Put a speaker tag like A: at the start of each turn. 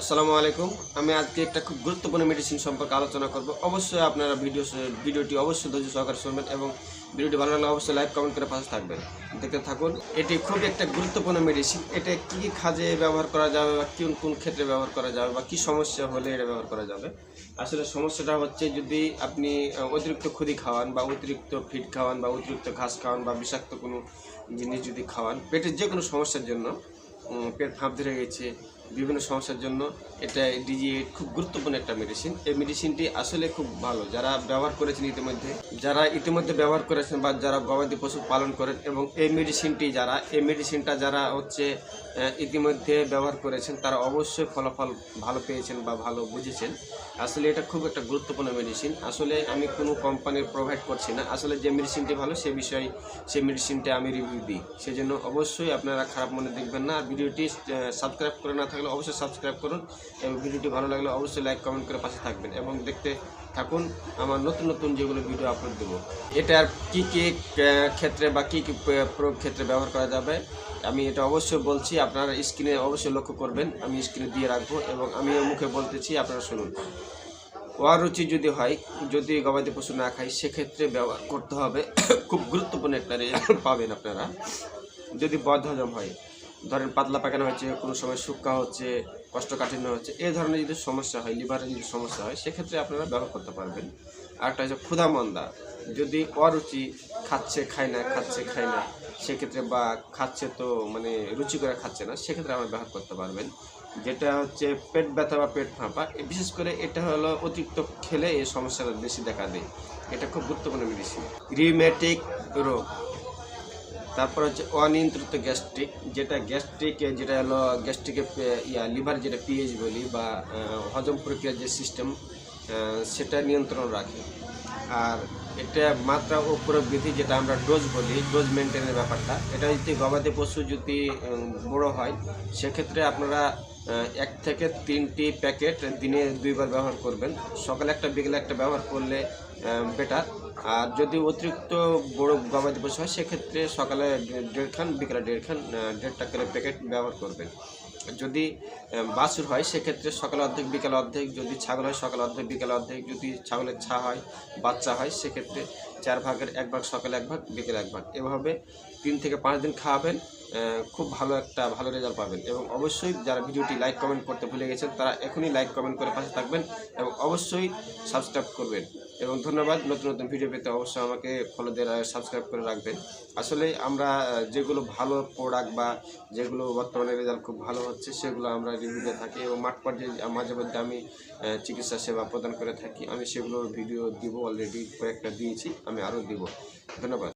A: আসসালামু আলাইকুম। আমি আজকে একটা খুব গুরুত্বপূর্ণ মেডিসিন সম্পর্কে আলোচনা করব। অবশ্যই আপনারা ভিডিওটি অবশ্যই ধৈর্য সহকারে শুনবেন এবং ভিডিওটি ভালো লাগলে অবশ্যই লাইক কমেন্ট করে পাশে থাকবেন। দেখতে থাকুন। এটি খুব একটা গুরুত্বপূর্ণ মেডিসিন। এটা কী কী কাজে ব্যবহার করা যাবে বা কোন কোন ক্ষেত্রে ব্যবহার করা যাবে বা কী সমস্যা হলে এটা ব্যবহার করা যাবে। আসলে সমস্যাটা হচ্ছে যদি আপনি অতিরিক্ত খুদি খাওয়ান বা অতিরিক্ত ফিড খাওয়ান বা অতিরিক্ত ঘাস খাওয়ান বা বিষাক্ত কোনো জিনিস যদি খাওয়ান, পেটের যে কোনো সমস্যার জন্য, পেট ফাঁপ ধরে গেছে, বিভিন্ন সমস্যার জন্য এটা ডিজিএইট খুব গুরুত্বপূর্ণ একটা মেডিসিন। এই মেডিসিনটি আসলে খুব ভালো। যারা ব্যবহার করেছেন ইতিমধ্যে ব্যবহার করেছেন বা যারা গবাদি পশু পালন করেন এবং এই মেডিসিনটা যারা হচ্ছে ইতিমধ্যে ব্যবহার করেছেন তারা অবশ্যই ফলাফল ভালো পেয়েছেন বা ভালো বুঝেছেন। আসলে এটা খুব একটা গুরুত্বপূর্ণ মেডিসিন। আসলে আমি কোনো কোম্পানির প্রোভাইড করছি না। আসলে যে মেডিসিনটি ভালো সেই মেডিসিনটা আমি রিভিউ দিই। সেজন্য অবশ্যই আপনারা খারাপ মনে দেখবেন না। আর ভিডিওটি সাবস্ক্রাইব করে না থাকলে অবশ্যই সাবস্ক্রাইব করুন এবং ভিডিওটি ভালো লাগলে অবশ্যই লাইক কমেন্ট করে পাশে থাকবেন এবং দেখতে থাকুন আমার নতুন নতুন যেগুলো ভিডিও আপলোড দেবো। এটার কী কী ক্ষেত্রে বা কী কী প্রয়োগ ক্ষেত্রে ব্যবহার করা যাবে আমি এটা অবশ্যই বলছি। আপনারা স্ক্রিনে অবশ্যই লক্ষ্য করবেন, আমি স্ক্রিনে দিয়ে রাখবো এবং আমি মুখে বলতেছি, আপনারা শুনুন। অরুচি যদি গবাদি পশু না খায় সেক্ষেত্রে ব্যবহার করতে হবে। খুব গুরুত্বপূর্ণ একটা রেজাল্ট পাবেন আপনারা। যদি বদহজম হয়, ধরেন পাতলা পায়খানা হচ্ছে, কোনো সময় শুক্কা হচ্ছে, কোষ্ঠকাঠিন্য হচ্ছে, এই ধরনের যদি সমস্যা হয়, লিভারের যদি সমস্যা হয়, সেক্ষেত্রে আপনারা ব্যবহার করতে পারবেন। আরেকটা হচ্ছে ক্ষুধামন্দা, যদি অরুচি, খায় না সেক্ষেত্রে, বা খাচ্ছে তো মানে রুচি করে খাচ্ছে না, সেক্ষেত্রে আমরা ব্যবহার করতে পারবেন। যেটা হচ্ছে পেট ব্যথা বা পেট ফাঁপা, বিশেষ করে এটা হলো অতিরিক্ত খেলে এই সমস্যাটা বেশি দেখা দেয়। এটা খুব গুরুত্বপূর্ণ মেডিসিন। রিউমেটিক রোগ, তারপর হচ্ছে অনিয়ন্ত্রিত গ্যাস্ট্রিক, যেটা হলো গ্যাস্ট্রিকের লিভার যেটা পিএইচ বলি বা হজম প্রক্রিয়ার যে সিস্টেম, সেটা নিয়ন্ত্রণ রাখে। আর এটা মাত্রা ও প্রবৃদ্ধি, যেটা আমরা ডোজ বলি, ডোজ মেনটেনের ব্যাপারটা, এটা যদি গবাদি পশু যদি বড় হয় সেক্ষেত্রে আপনারা 1 থেকে 3টি প্যাকেট দিনে 2বার ব্যবহার করবেন। সকালে একটা বিকেলে একটা ব্যবহার করলে বেটার। আর যদি অতিরিক্ত বড় গবাদি পশু হয় সেক্ষেত্রে সকালে 1.5 খান, বিকেলে 1.5 খান, 1.5টা করে প্যাকেট ব্যবহার করবেন। যদি বাছুর হয় সেক্ষেত্রে সকালে অর্ধেক বিকেলে অর্ধেক, যদি ছাগল হয় সকালে অর্ধেক বিকেলে অর্ধেক, যদি ছাগলের বাচ্চা হয় সেক্ষেত্রে 4 ভাগের 1 ভাগ সকালে 1 ভাগ বিকেলে 1 ভাগ, এভাবে 3 থেকে 5 দিন খাওয়াবেন। খুব ভালো রেজাল্ট পাবেন। এবং অবশ্যই যারা ভিডিওটি লাইক কমেন্ট করতে ভুলে গেছেন তারা এখনই লাইক কমেন্ট করে পাশে থাকবেন এবং অবশ্যই সাবস্ক্রাইব করবেন। এবং ধন্যবাদ। নতুন নতুন ভিডিও পেতে অবশ্যই আমাকে ফলো দিয়ে সাবস্ক্রাইব করে রাখবেন। আসলে আমরা যেগুলো ভালো প্রোডাক্ট বা যেগুলো বর্তমানে রেজাল্ট খুব ভালো হচ্ছে সেগুলো আমরা রিভিউ দিয়ে থাকি এবং মাঠ পর্যায়ে মাঝে মধ্যে আমি চিকিৎসা সেবা প্রদান করে থাকি। আমি সেগুলোর ভিডিও দিব, অলরেডি কয়েকটা দিয়েছি, আমি আরও দিব। ধন্যবাদ।